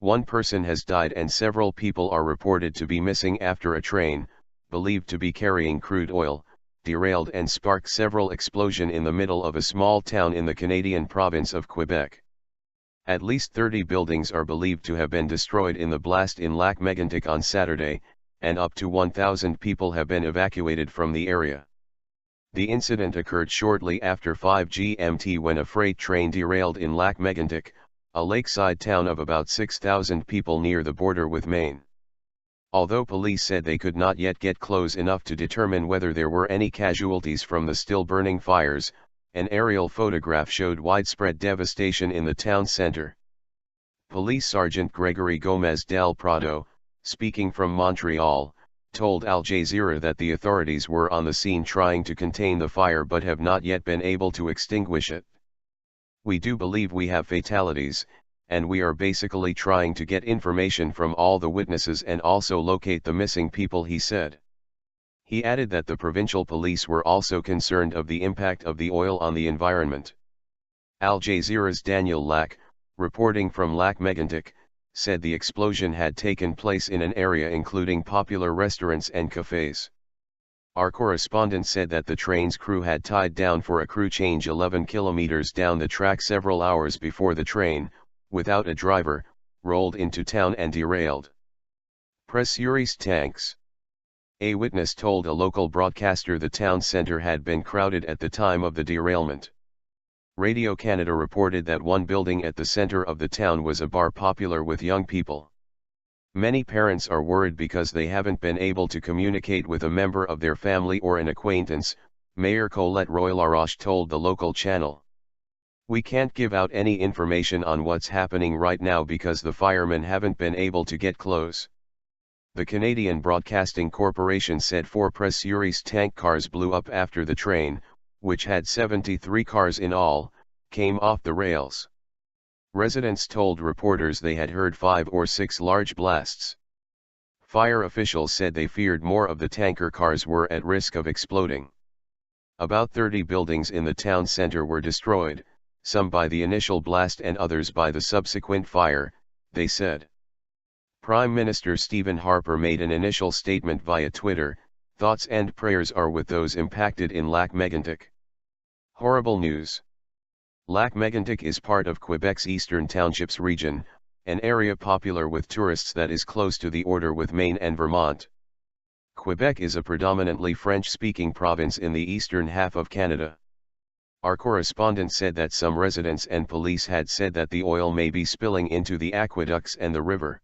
One person has died and several people are reported to be missing after a train, believed to be carrying crude oil, derailed and sparked several explosions in the middle of a small town in the Canadian province of Quebec. At least 30 buildings are believed to have been destroyed in the blast in Lac-Megantic on Saturday, and up to 1,000 people have been evacuated from the area. The incident occurred shortly after 5 GMT when a freight train derailed in Lac-Megantic, a lakeside town of about 6,000 people near the border with Maine. Although police said they could not yet get close enough to determine whether there were any casualties from the still burning fires, an aerial photograph showed widespread devastation in the town center. Police Sergeant Gregory Gomez del Prado, speaking from Montreal, told Al Jazeera that the authorities were on the scene trying to contain the fire but have not yet been able to extinguish it. "We do believe we have fatalities, and we are basically trying to get information from all the witnesses and also locate the missing people," he said. He added that the provincial police were also concerned of the impact of the oil on the environment. Al Jazeera's Daniel Lack, reporting from Lac-Megantic, said the explosion had taken place in an area including popular restaurants and cafes. Our correspondent said that the train's crew had tied down for a crew change 11 kilometers down the track several hours before the train, without a driver, rolled into town and derailed. Pressurized tanks. A witness told a local broadcaster the town center had been crowded at the time of the derailment. Radio Canada reported that one building at the center of the town was a bar popular with young people. Many parents are worried because they haven't been able to communicate with a member of their family or an acquaintance, Mayor Colette Roy-Laroche told the local channel. "We can't give out any information on what's happening right now because the firemen haven't been able to get close." The Canadian Broadcasting Corporation said 4 pressurized tank cars blew up after the train, which had 73 cars in all, came off the rails. Residents told reporters they had heard 5 or 6 large blasts. Fire officials said they feared more of the tanker cars were at risk of exploding. About 30 buildings in the town center were destroyed, some by the initial blast and others by the subsequent fire, they said. Prime Minister Stephen Harper made an initial statement via Twitter, "Thoughts and prayers are with those impacted in Lac-Megantic." Horrible news. Lac-Megantic is part of Quebec's Eastern Townships region, an area popular with tourists that is close to the border with Maine and Vermont. Quebec is a predominantly French-speaking province in the eastern half of Canada. Our correspondent said that some residents and police had said that the oil may be spilling into the aqueducts and the river.